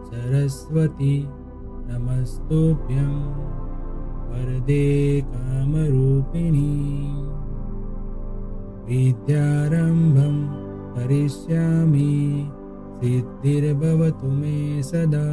सरस्वती नमस्तुभ्यं वरदे कामरूपिणी विद्यारम्भं करिष्यामि सिद्धिर्भवतु मे सदा।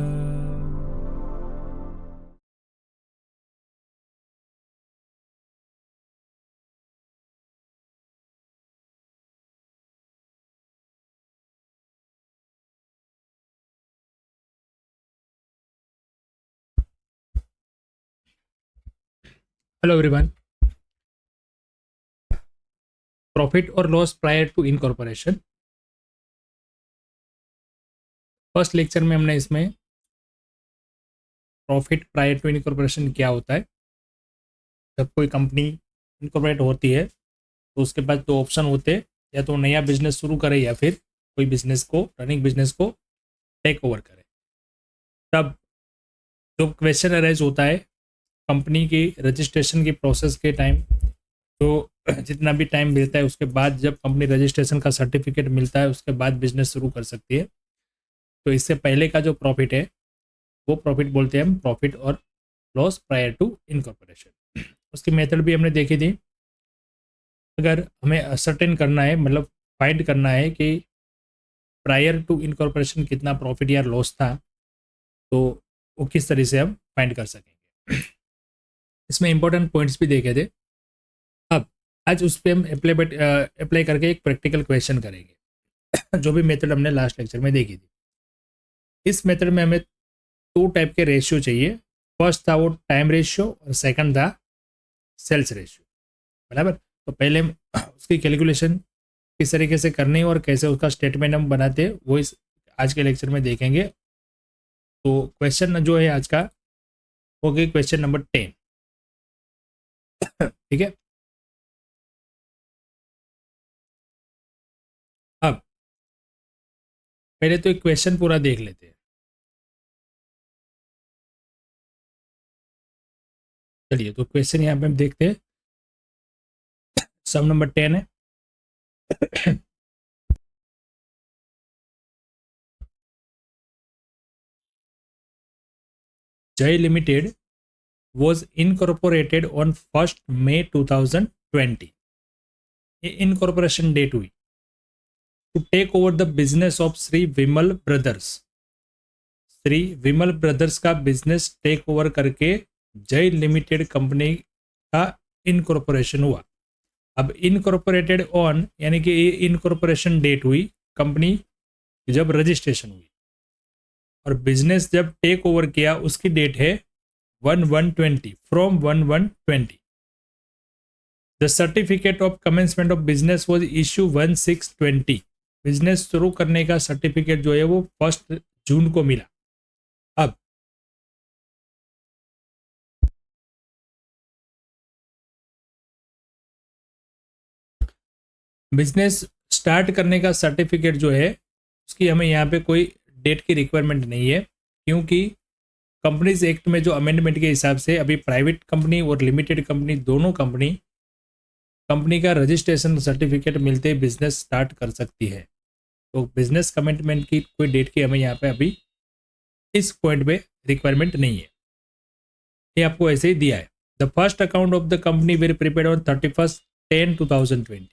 Hello everyone. प्रॉफिट और loss prior to incorporation. First lecture में हमने इसमें प्रॉफिट प्रायर टू इनकॉर्पोरेशन क्या होता है। जब कोई कंपनी इनकॉर्पोरेट होती है तो उसके पास दो ऑप्शन होते हैं, या तो नया बिजनेस शुरू करे या फिर कोई बिजनेस को रनिंग बिजनेस को टेक ओवर करे। तब जो क्वेश्चन अराइज होता है कंपनी की रजिस्ट्रेशन की प्रोसेस के टाइम, तो जितना भी टाइम मिलता है उसके बाद जब कंपनी रजिस्ट्रेशन का सर्टिफिकेट मिलता है उसके बाद बिजनेस शुरू कर सकती है। तो इससे पहले का जो प्रॉफिट है वो प्रॉफिट बोलते हैं हम प्रॉफिट और लॉस प्रायर टू इनकॉर्पोरेशन। उसकी मेथड भी हमने देखी थी। अगर हमें असर्टेन करना है, मतलब फाइंड करना है कि प्रायर टू इनकॉर्पोरेशन कितना प्रॉफिट या लॉस था, तो वो किस तरह से हम फाइंड कर सकेंगे। इसमें इंपॉर्टेंट पॉइंट्स भी देखे थे। अब आज उस पर हम अप्लाई करके एक प्रैक्टिकल क्वेश्चन करेंगे जो भी मेथड हमने लास्ट लेक्चर में देखी थी। इस मेथड में हमें दो टाइप के रेशियो चाहिए। फर्स्ट था वो टाइम रेशियो और सेकंड था सेल्स रेशियो, बराबर। तो पहले हम उसकी कैलकुलेशन किस तरीके से करनी है और कैसे उसका स्टेटमेंट हम बनाते हैं वो इस आज के लेक्चर में देखेंगे। तो क्वेश्चन जो है आज का हो गया क्वेश्चन नंबर 10। ठीक है। अब पहले तो एक क्वेश्चन पूरा देख लेते हैं। चलिए, तो क्वेश्चन यहाँ पे हम देखते हैं। सम नंबर 10 है। Jay limited was incorporated on 1st May 2020. ये इनकॉर्पोरेशन डेट हुई to take over the business of Shri Vimal brothers. Shri Vimal brothers का बिजनेस टेक ओवर करके जय लिमिटेड कंपनी का इनकॉर्पोरेशन हुआ। अब इनकॉर्पोरेटेड ऑन यानी कि ये इनकॉर्पोरेशन डेट हुई कंपनी जब रजिस्ट्रेशन हुई, और बिजनेस जब टेक ओवर किया उसकी डेट है 1/1/20 from 1/1/20। The certificate of commencement of business was issue 1/6/20। Business शुरू करने का सर्टिफिकेट जो है वो 1 जून को मिला। अब बिजनेस स्टार्ट करने का सर्टिफिकेट जो है उसकी हमें यहाँ पे कोई डेट की रिक्वायरमेंट नहीं है, क्योंकि कंपनीज एक्ट में जो अमेंडमेंट के हिसाब से अभी प्राइवेट कंपनी और लिमिटेड कंपनी दोनों कंपनी का रजिस्ट्रेशन सर्टिफिकेट मिलते ही बिजनेस स्टार्ट कर सकती है। तो बिजनेस कमिटमेंट की कोई डेट की हमें यहाँ पे अभी इस पॉइंट पे रिक्वायरमेंट नहीं है। ये आपको ऐसे ही दिया है। The first account of the company were prepared on 31/10/2020।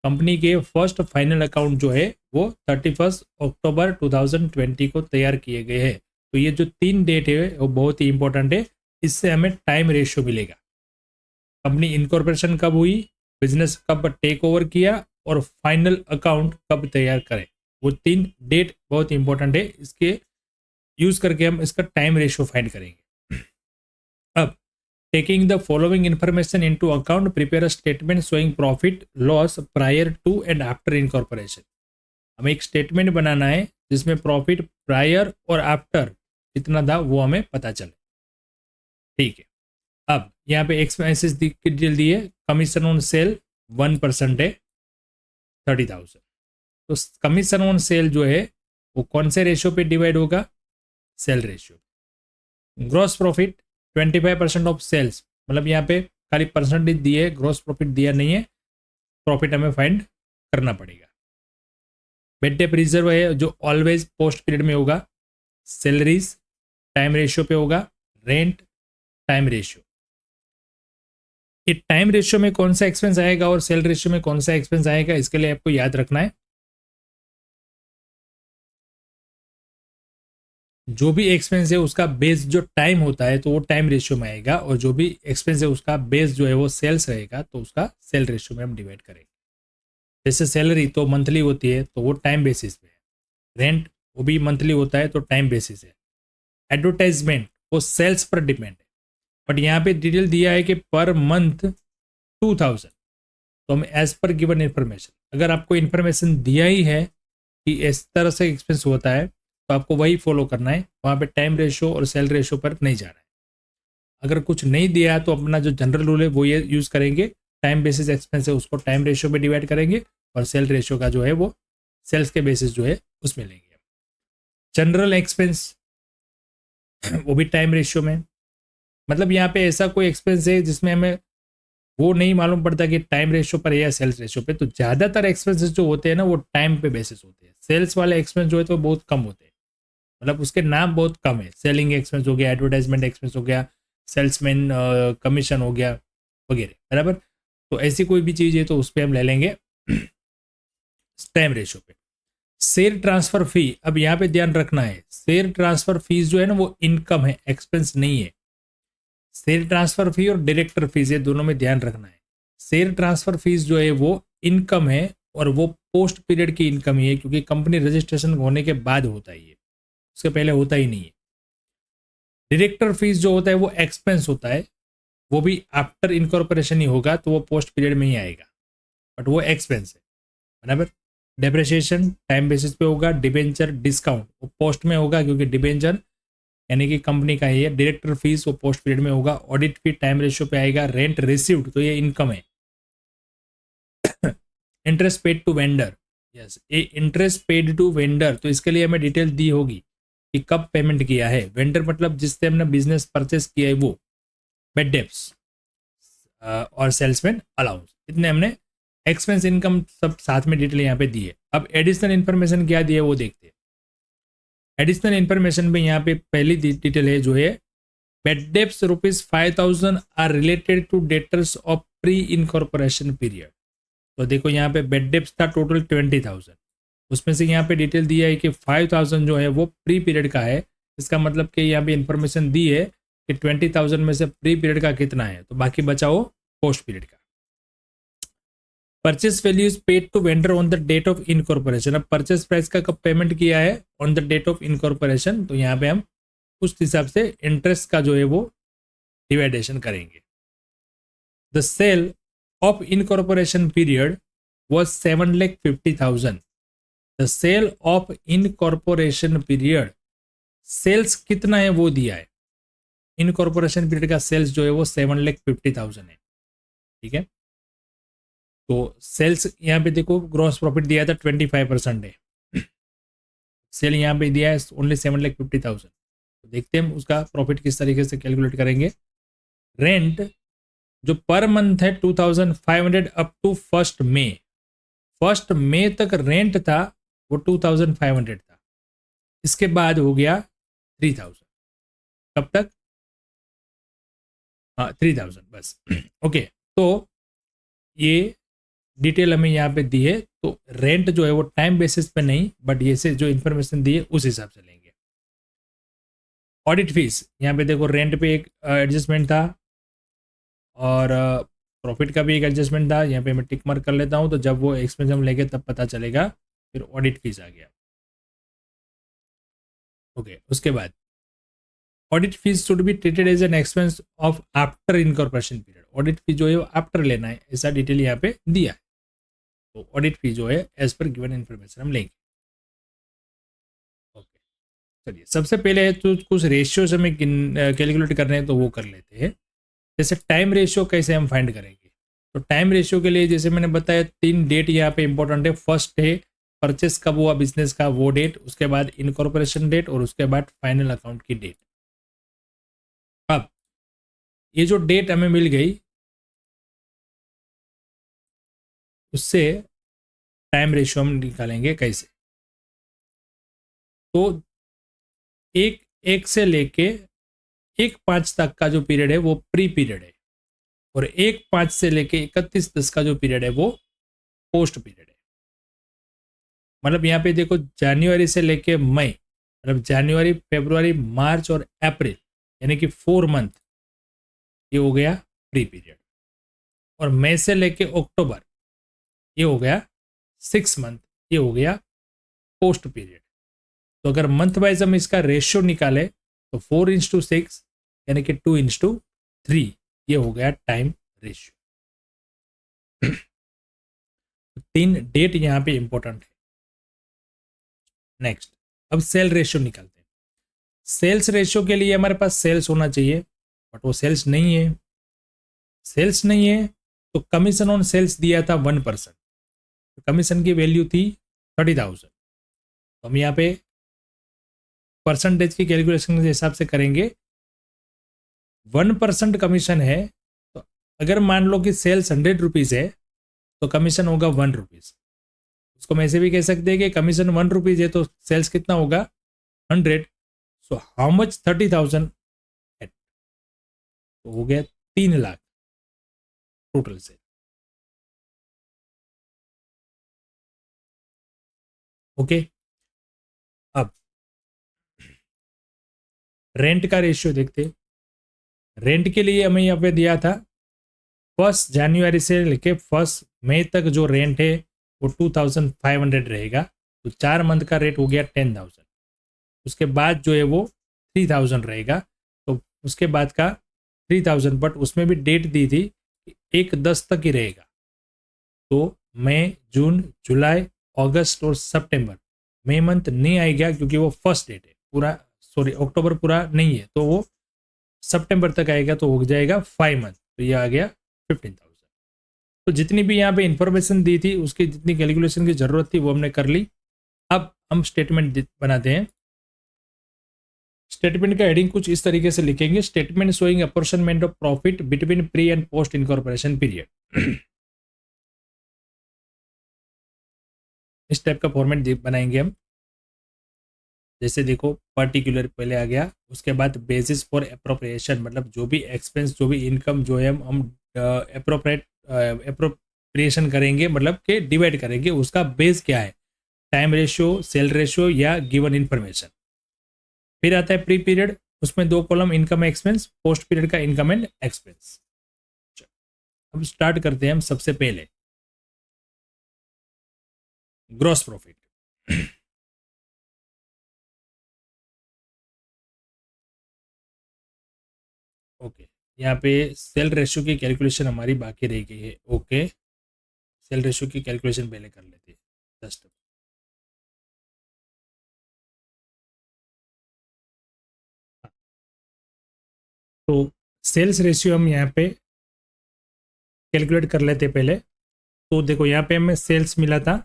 Company के फर्स्ट फाइनल अकाउंट जो है वो 31 अक्टूबर 2020 को तैयार किए गए हैं। तो ये जो 3 डेट है वो बहुत ही इंपॉर्टेंट है। इससे हमें टाइम रेशियो मिलेगा। कंपनी इनकॉर्पोरेशन कब हुई, बिजनेस कब टेक ओवर किया और फाइनल अकाउंट कब तैयार करें, वो 3 डेट बहुत इंपॉर्टेंट है। इसके यूज करके हम इसका टाइम रेशियो फाइंड करेंगे। अब taking the following information into account prepare a statement showing profit loss prior to and after incorporation. हमें एक स्टेटमेंट बनाना है जिसमें प्रॉफिट प्रायर और आफ्टर कितना था वो हमें पता चले। ठीक है। अब यहाँ पे एक्सपेंसेस डिटेल दिए। कमीशन ऑन सेल 1% है 30,000। तो कमीशन ऑन सेल जो है वो कौन से रेशियो पे डिवाइड होगा, sale ratio. Gross profit 25% of sales, मतलब यहाँ पे खाली परसेंटेज दिए, ग्रॉस प्रॉफिट दिया नहीं है। प्रॉफिट हमें फाइंड करना पड़ेगा। बेड डेप रिजर्व है जो ऑलवेज पोस्ट पीरियड में होगा, सैलरीज टाइम रेशियो पे होगा, रेंट टाइम रेशियो। ये टाइम रेशियो में कौन सा एक्सपेंस आएगा और सेल रेशियो में कौन सा एक्सपेंस आएगा, इसके लिए आपको याद रखना है जो भी एक्सपेंस है उसका बेस जो टाइम होता है तो वो टाइम रेशियो में आएगा, और जो भी एक्सपेंस है उसका बेस जो है वो सेल्स रहेगा तो उसका सेल रेशियो में हम डिवाइड करेंगे। जैसे सैलरी तो मंथली होती है तो वो टाइम बेसिस पे है, रेंट वो भी मंथली होता है तो टाइम बेसिस है, एडवर्टाइजमेंट वो सेल्स पर डिपेंड है। बट यहाँ पे डिटेल दिया है कि पर मंथ 2000, तो हम एज पर गिवन इन्फॉर्मेशन, अगर आपको इन्फॉर्मेशन दिया ही है कि इस तरह से एक्सपेंस होता है तो आपको वही फॉलो करना है, वहाँ पे टाइम रेशियो और सेल रेशियो पर नहीं जाना है। अगर कुछ नहीं दिया तो अपना जो जनरल रूल है वो ये यूज़ करेंगे, टाइम बेसिस एक्सपेंस है उसको टाइम रेशियो में डिवाइड करेंगे और सेल रेशियो का जो है वो सेल्स के बेसिस जो है उसमें लेंगे। जनरल एक्सपेंस वो भी टाइम रेशियो में, मतलब यहाँ पे ऐसा कोई एक्सपेंस है जिसमें हमें वो नहीं मालूम पड़ता कि टाइम रेशियो पर है या सेल्स रेशियो पे, तो ज़्यादातर एक्सपेंसेस जो होते हैं ना वो टाइम पे बेसिस होते हैं। सेल्स वाले एक्सपेंस जो है तो बहुत कम होते हैं, मतलब उसके नाम बहुत कम है, सेलिंग एक्सपेंस हो गया, एडवर्टाइजमेंट एक्सपेंस हो गया, सेल्समैन कमीशन हो गया वगैरह, बराबर। तो ऐसी कोई भी चीज़ है तो उस पर हम ले लेंगे टाइम रेशियो पे। शेयर ट्रांसफर फी, अब यहाँ पे ध्यान रखना है शेयर ट्रांसफर फीस जो है ना वो इनकम है, एक्सपेंस नहीं है। शेयर ट्रांसफर फी और डायरेक्टर फीस है दोनों में ध्यान रखना है। शेयर ट्रांसफर फीस जो है वो इनकम है और वो पोस्ट पीरियड की इनकम ही है, क्योंकि कंपनी रजिस्ट्रेशन होने के बाद होता ही है, उसके पहले होता ही नहीं है। डायरेक्टर फीस जो होता है वो एक्सपेंस होता है, वो भी आफ्टर इनकॉर्पोरेशन ही होगा तो वो पोस्ट पीरियड में ही आएगा, बट वो एक्सपेंस है, बराबर। डेप्रिसिएशन टाइम बेसिस पे होगा, डिबेंचर डिस्काउंट वो पोस्ट में होगा क्योंकि डिबेंचर यानी कि कंपनी का ही है, डायरेक्टर फीस वो पोस्ट पीरियड में होगा, ऑडिट फी टाइम रेशियो पे आएगा, रेंट रिसीव्ड तो ये इनकम है। Interest paid to vendor, yes ये इंटरेस्ट पेड टू वेंडर, तो इसके लिए हमें डिटेल दी होगी कि कब पेमेंट किया है। वेंडर मतलब जिससे हमने बिजनेस परचेस किया है वो, बेड डेप्स और सेल्समैन अलाउंस, इतने हमने एक्सपेंस इनकम सब साथ में डिटेल यहाँ पे दी है। अब एडिशनल इन्फॉर्मेशन क्या दी है वो देखते हैं। एडिशनल इन्फॉर्मेशन में यहाँ पे पहली डिटेल है जो है bad debts ₹5,000 are related to debtors of pre incorporation period. तो देखो यहाँ पे बेड डेप्स था टोटल 20,000, उसमें से यहाँ पे डिटेल दिया है कि 5,000 जो है वो प्री पीरियड का है। इसका मतलब कि यहाँ पे इन्फॉर्मेशन दी है कि 20,000 में से प्री पीरियड का कितना है, तो बाकी बचा वो पोस्ट पीरियड का। Purchase value is paid to vendor on the date of incorporation, अब परचेस प्राइस का कब पेमेंट किया है, on the date of incorporation, तो यहाँ पे हम उस हिसाब से इंटरेस्ट का जो है वो डिवाइडेशन करेंगे। The sale of incorporation period was 7,50,000। The sale of incorporation period, sales कितना है वो दिया है, इनकॉर्पोरेशन पीरियड का सेल्स जो है वो 7,50,000 है, ठीक है। तो सेल्स यहाँ पे देखो ग्रॉस प्रॉफिट दिया था 25% है, सेल यहाँ पे दिया है ओनली 7,50,000। तो देखते हैं हम उसका प्रॉफिट किस तरीके से कैलकुलेट करेंगे। रेंट जो पर मंथ है 2,500 अप टू 1 मई, 1 मई तक रेंट था वो 2,500 था, इसके बाद हो गया 3,000, कब तक, हाँ 3,000 बस ओके। तो ये डिटेल हमें यहाँ पे दी है, तो रेंट जो है वो टाइम बेसिस पे नहीं बट ये से जो इन्फॉर्मेशन दी है उस हिसाब से लेंगे। ऑडिट फीस, यहाँ पे देखो रेंट पे एक एडजस्टमेंट था और प्रॉफिट का भी एक एडजस्टमेंट था, यहाँ पे मैं टिक मार्क कर लेता हूँ, तो जब वो एक्सपेंस हम लेंगे तब पता चलेगा, फिर ऑडिट फीस आ गया। ओके उसके बाद audit fees should be treated as an expense of after incorporation period, audit fee जो है वो आफ्टर लेना है, ऐसा डिटेल यहाँ पे दिया है। तो ऑडिट फी जो है एज पर गिवन इन्फॉर्मेशन हम लेंगे। ओके चलिए सबसे पहले तो कुछ रेशियोज हमें कैलकुलेट करने हैं तो वो कर लेते हैं। जैसे टाइम रेशियो कैसे हम फाइंड करेंगे, तो टाइम रेशियो के लिए जैसे मैंने बताया 3 डेट यहाँ पे इंपॉर्टेंट है। फर्स्ट है परचेस कब हुआ बिजनेस का वो डेट, उसके बाद इनकॉर्पोरेशन डेट और उसके बाद फाइनल अकाउंट की डेट। अब ये जो डेट हमें मिल गई उससे टाइम रेशियो हम निकालेंगे कैसे। तो एक एक से लेके 1/5 तक का जो पीरियड है वो प्री पीरियड है, और 1/5 से लेके 31/10 का जो पीरियड है वो पोस्ट पीरियड है। मतलब यहाँ पे देखो, जनवरी से लेके मई, मतलब जनवरी, फरवरी, मार्च और अप्रैल, यानी कि 4 मंथ, ये हो गया प्री पीरियड। और मई से लेके अक्टूबर, ये हो गया 6 मंथ, ये हो गया पोस्ट पीरियड। तो अगर मंथ वाइज हम इसका रेशियो निकाले तो 4:6 यानी कि 2:3, ये हो गया टाइम रेशियो। 3 डेट यहाँ पे इंपॉर्टेंट है। नेक्स्ट, अब सेल रेशियो निकालते हैं। सेल्स रेशियो के लिए हमारे पास सेल्स होना चाहिए, बट वो सेल्स नहीं है। सेल्स नहीं है तो कमीशन ऑन सेल्स दिया था 1%, तो कमीशन की वैल्यू थी 30,000। तो हम यहाँ पे परसेंटेज की कैलकुलेशन के हिसाब से करेंगे। 1% कमीशन है, तो अगर मान लो कि सेल्स 100 रुपीज़ है तो कमीशन होगा 1 रुपीज़। उसको मैं ऐसे भी कह सकते हैं कि कमीशन 1 रुपीज़ है तो सेल्स कितना होगा 100। सो हाउ मच 30,000 एट, तो हो गया 3 लाख टोटल सेल। ओके, अब रेंट का रेशियो देखते। रेंट के लिए हमें यहाँ पे दिया था 1 जनवरी से लेके 1 मई तक जो रेंट है वो 2,500 रहेगा। तो 4 मंथ का रेट हो गया 10,000। उसके बाद जो है वो 3,000 रहेगा। तो उसके बाद का 3,000, बट उसमें भी डेट दी थी 1/10 तक ही रहेगा। तो मई, जून, जुलाई, अगस्त और सितंबर, मई मंथ नहीं आएगा क्योंकि वो फर्स्ट डेट है पूरा, सॉरी अक्टूबर पूरा नहीं है, तो वो सितंबर तक आएगा, तो हो जाएगा 5 मंथ, तो ये आ गया 15,000। तो जितनी भी यहाँ पे इंफॉर्मेशन दी थी, उसकी जितनी कैलकुलेशन की जरूरत थी वो हमने कर ली। अब हम स्टेटमेंट बनाते हैं। स्टेटमेंट का हेडिंग कुछ इस तरीके से लिखेंगे, statement showing apportionment of profit between pre and post incorporation period. इस टाइप का फॉर्मेट बनाएंगे हम। जैसे देखो, पर्टिकुलर पहले आ गया, उसके बाद बेसिस फॉर अप्रोप्रिएशन, मतलब जो भी एक्सपेंस, जो भी इनकम जो है हम अप्रोप्रिएशन करेंगे, मतलब के डिवाइड करेंगे, उसका बेस क्या है, टाइम रेशियो, सेल रेशियो या गिवन इन्फॉर्मेशन। फिर आता है प्री पीरियड, उसमें 2 column income expense, post period का इनकम एंड एक्सपेंस। अब स्टार्ट करते हैं हम सबसे पहले ग्रॉस प्रॉफिट। ओके, यहाँ पे सेल रेशियो की कैलकुलेशन हमारी बाकी रह गई है। ओके, सेल रेशियो की कैलकुलेशन पहले कर लेते हैं जस्ट। तो सेल्स रेशियो हम यहाँ पे कैलकुलेट कर लेते हैं पहले। तो देखो, यहाँ पे हमें सेल्स मिला था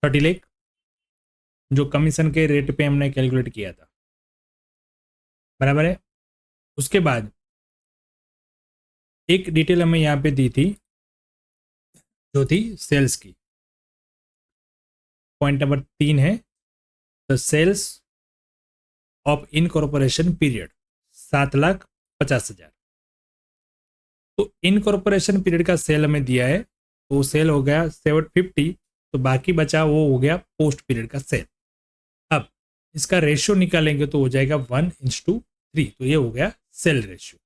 30 लाख, जो कमीशन के रेट पे हमने कैलकुलेट किया था, बराबर है। उसके बाद एक डिटेल हमें यहाँ पे दी थी, जो थी सेल्स की। पॉइंट नंबर 3 है, the sales of incorporation period 7,50,000। तो इनकॉर्पोरेशन पीरियड का सेल हमें दिया है, तो सेल हो गया 750, तो बाकी बचा वो हो गया पोस्ट पीरियड का सेल। अब इसका रेशियो निकालेंगे तो हो जाएगा 1:3, तो ये हो गया सेल रेशियो,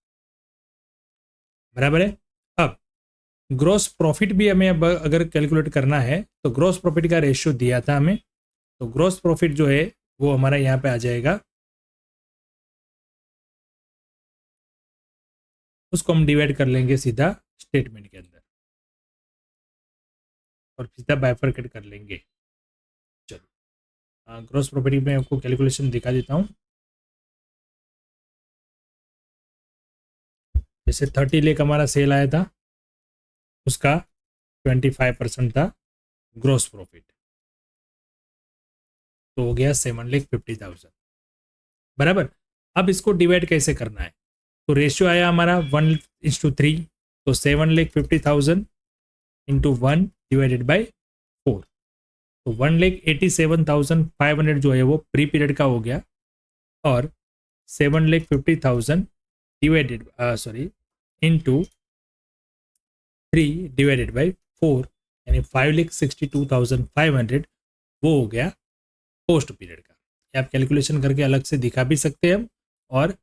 बराबर है। अब ग्रॉस प्रॉफिट भी हमें अब अगर कैलकुलेट करना है तो ग्रॉस प्रॉफिट का रेशियो दिया था हमें, तो ग्रॉस प्रॉफिट जो है वो हमारा यहाँ पे आ जाएगा। उसको हम डिवाइड कर लेंगे सीधा स्टेटमेंट के अंदर और सीधा बाइफरकेट कर लेंगे। चलो, ग्रॉस प्रॉफिट में आपको कैलकुलेशन दिखा देता हूँ। जैसे 30 लाख हमारा सेल आया था, उसका 25% था ग्रॉस प्रॉफिट, तो हो गया 7,50,000, बराबर। अब इसको डिवाइड कैसे करना है, तो रेशियो आया हमारा 1:3, तो 7,50,000 इंटू 1 डिवाइडेड बाय 4, तो 1,87,500 जो है वो प्री पीरियड का हो गया, और 7,50,000 डिवाइडेड इंटू 3 डिवाइडेड बाई 4 यानी 5,62,500 वो हो गया पोस्ट पीरियड का। ये आप कैलकुलेशन करके अलग से दिखा भी सकते हैं हम, और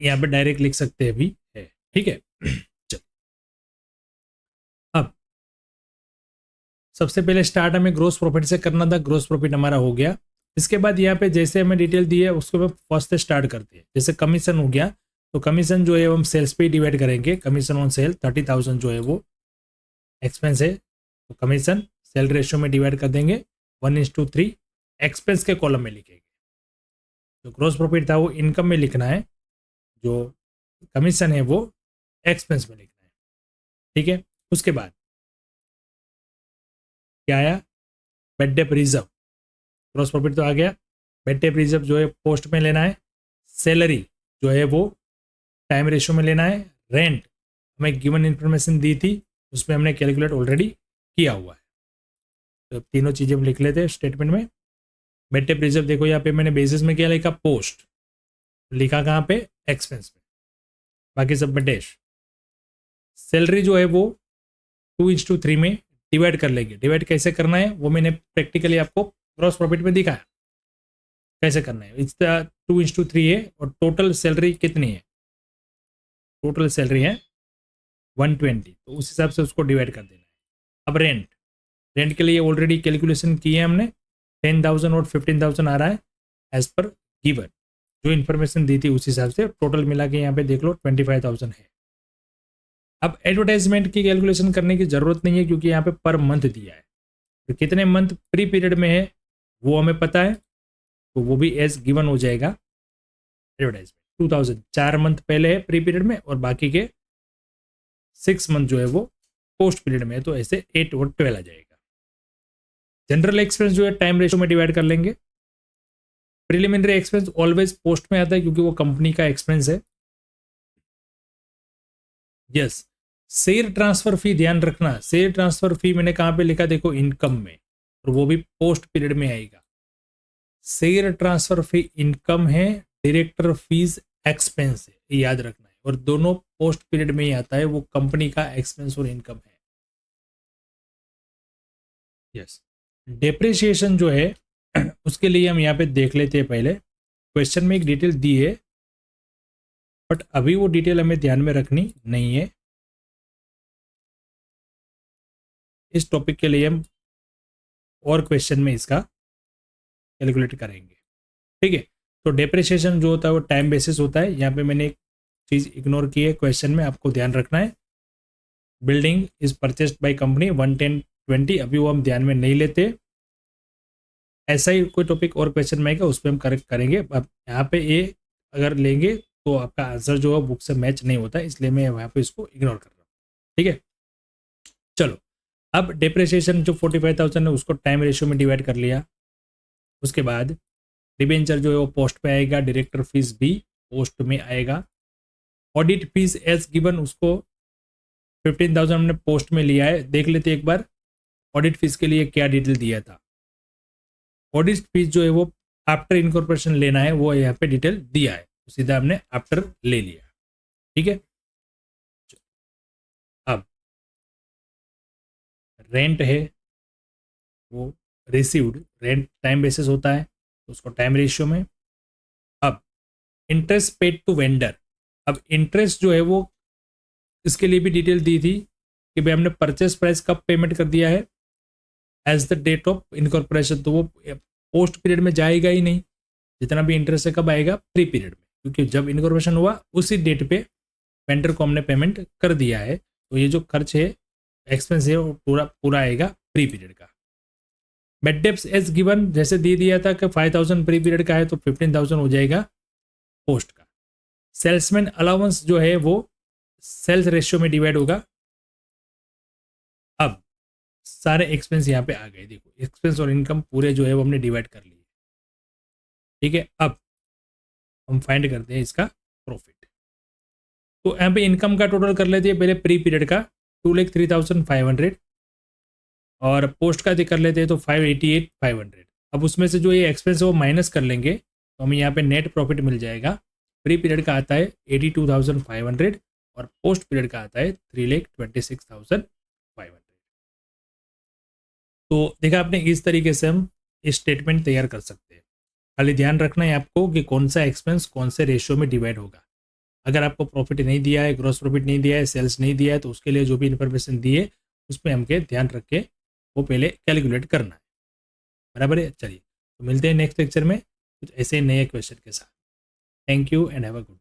यहाँ पे डायरेक्ट लिख सकते हैं भी है। ठीक है, चलो अब सबसे पहले स्टार्ट हमें ग्रोस प्रॉफिट से करना था। ग्रोस प्रॉफिट हमारा हो गया। इसके बाद यहाँ पे जैसे हमें डिटेल दी है उसको हम फर्स्ट से स्टार्ट करते हैं। जैसे कमीशन हो गया, तो कमीशन जो है हम सेल्स पे डिवाइड करेंगे। कमीशन ऑन सेल 30,000 जो है वो एक्सपेंस है, तो कमीशन सेल रेशियो में डिवाइड कर देंगे 1:3 एक्सपेंस के कॉलम में लिखेंगे। जो ग्रोस प्रॉफिट था वो इनकम में लिखना है, जो कमीशन है वो एक्सपेंस में लिखना है। ठीक है, उसके बाद क्या आया, bad debt reserve. Gross profit तो आ गया, बेड डेप रिजर्व जो है पोस्ट में लेना है। सैलरी जो है वो टाइम रेशियो में लेना है। रेंट हमें गिवन इन्फॉर्मेशन दी थी, उसमें हमने कैलकुलेट ऑलरेडी किया हुआ है, तो तीनों चीज़ें हम लिख लेते हैं स्टेटमेंट में। बेड डेप रिजर्व देखो यहाँ पे मैंने बेसिस में क्या लिखा, पोस्ट लिखा, कहाँ पे, एक्सपेंस में, बाकी सब में डैश। सैलरी जो है वो 2:3 में डिवाइड कर लेंगे। डिवाइड कैसे करना है वो मैंने प्रैक्टिकली आपको ग्रॉस प्रॉफिट में दिखाया कैसे करना है। इट्स 2:3 है, और टोटल सैलरी कितनी है, टोटल सैलरी है 120, तो उस हिसाब से उसको डिवाइड कर देना है। अब रेंट, रेंट के लिए ऑलरेडी कैलकुलेशन की है हमने, 10,000 और 15,000 आ रहा है एज पर गिवन, जो इन्फॉर्मेशन दी थी उस हिसाब से टोटल मिला के यहाँ पे देख लो 25,000 है। अब एडवर्टाइजमेंट की कैलकुलेशन करने की जरूरत नहीं है, क्योंकि यहाँ पे पर मंथ दिया है, तो कितने मंथ प्री पीरियड में है वो हमें पता है, तो वो भी एज गिवन हो जाएगा। एडवर्टाइजमेंट 2,000 4 मंथ पहले है प्री पीरियड में, और बाकी के 6 मंथ जो है वो पोस्ट पीरियड में है, तो ऐसे 8 और 12 आ जाएगा। जनरल एक्सपेंस जो है टाइम रेशो में डिवाइड कर लेंगे। प्रिलिमिनरी एक्सपेंस ऑलवेज पोस्ट में आता है, क्योंकि वो कंपनी का एक्सपेंस है। यस, शेयर ट्रांसफर फी ध्यान रखना, शेयर ट्रांसफर फी मैंने कहाँ पे लिखा, देखो इनकम में, और वो भी पोस्ट पीरियड में आएगा। शेयर ट्रांसफर फी इनकम है, डायरेक्टर फीस एक्सपेंस है, ये याद रखना है, और दोनों पोस्ट पीरियड में ही आता है, वो कंपनी का एक्सपेंस और इनकम है। यस, डेप्रिसिएशन जो है उसके लिए हम यहाँ पे देख लेते हैं। पहले क्वेश्चन में एक डिटेल दी है, बट अभी वो डिटेल हमें ध्यान में रखनी नहीं है। इस टॉपिक के लिए हम और क्वेश्चन में इसका कैलकुलेट करेंगे। ठीक है, तो डेप्रिसिएशन जो होता है वो टाइम बेसिस होता है। यहाँ पे मैंने एक चीज़ इग्नोर की है क्वेश्चन में, आपको ध्यान रखना है। Building is purchased by company 110-20, अभी वो हम ध्यान में नहीं लेते। ऐसा ही कोई टॉपिक और क्वेश्चन में आएगा, उस पर हम करेक्ट करेंगे। अब यहाँ पे ये अगर लेंगे तो आपका आंसर जो है बुक से मैच नहीं होता है, इसलिए मैं यहाँ पे इसको इग्नोर कर रहा हूँ। ठीक है, चलो अब डेप्रिसिएशन जो 45,000 है उसको टाइम रेशियो में डिवाइड कर लिया। उसके बाद डिबेंचर जो है वो पोस्ट पे आएगा, डायरेक्टर फीस भी पोस्ट में आएगा। ऑडिट फीस एज गिवन उसको 15,000 हमने पोस्ट में लिया है। देख लेते एक बार ऑडिट फीस के लिए क्या डिटेल दिया था। ऑडिट फीस जो है वो आफ्टर इनकॉर्पोरेशन लेना है, वो यहाँ पे डिटेल दिया है, तो सीधा हमने आफ्टर ले लिया। ठीक है, अब रेंट है वो रिसीव्ड, रेंट टाइम बेसिस होता है, तो उसको टाइम रेशियो में। अब इंटरेस्ट पेड टू वेंडर, अब इंटरेस्ट जो है वो इसके लिए भी डिटेल दी थी कि भाई हमने परचेस प्राइस कब पेमेंट कर दिया है, as the date of incorporation, तो वो पोस्ट पीरियड में जाएगा ही नहीं। जितना भी इंटरेस्ट है कब आएगा, प्री पीरियड में, क्योंकि जब इनकॉर्पोरेशन हुआ उसी डेट पे वेंडर को हमने पेमेंट कर दिया है, तो ये जो खर्च है एक्सपेंस है वो पूरा आएगा प्री पीरियड का। बेड डेप्स एज गिवन जैसे दे दिया था कि 5,000 प्री पीरियड का है, तो 15,000 हो जाएगा पोस्ट का। सेल्समैन अलाउंस जो है वो सेल्स रेशियो में डिवाइड होगा। अब सारे एक्सपेंस यहाँ पे आ गए, देखो एक्सपेंस और इनकम पूरे जो है वो हमने डिवाइड कर लिए। ठीक है, अब हम फाइंड करते हैं इसका प्रॉफिट। तो यहाँ पे इनकम का टोटल कर लेते हैं पहले प्री पीरियड का, 2,03,500। और पोस्ट का यदि कर लेते हैं तो 588,500। अब उसमें से जो ये एक्सपेंस है वो माइनस कर लेंगे तो हमें यहाँ पे नेट प्रॉफिट मिल जाएगा। प्री पीरियड का आता है 82,500 और पोस्ट पीरियड का आता है 3,26,500। तो देखा आपने, इस तरीके से हम स्टेटमेंट तैयार कर सकते हैं। खाली ध्यान रखना है आपको कि कौन सा एक्सपेंस कौन से रेशियो में डिवाइड होगा। अगर आपको प्रॉफिट नहीं दिया है, ग्रॉस प्रॉफिट नहीं दिया है, सेल्स नहीं दिया है, तो उसके लिए जो भी इन्फॉर्मेशन दी है उसमें हमके ध्यान रख के वो पहले कैलकुलेट करना है। बराबर है। चलिए, तो मिलते हैं नेक्स्ट लेक्चर में कुछ ऐसे नए क्वेश्चन के साथ। Thank you and have a good.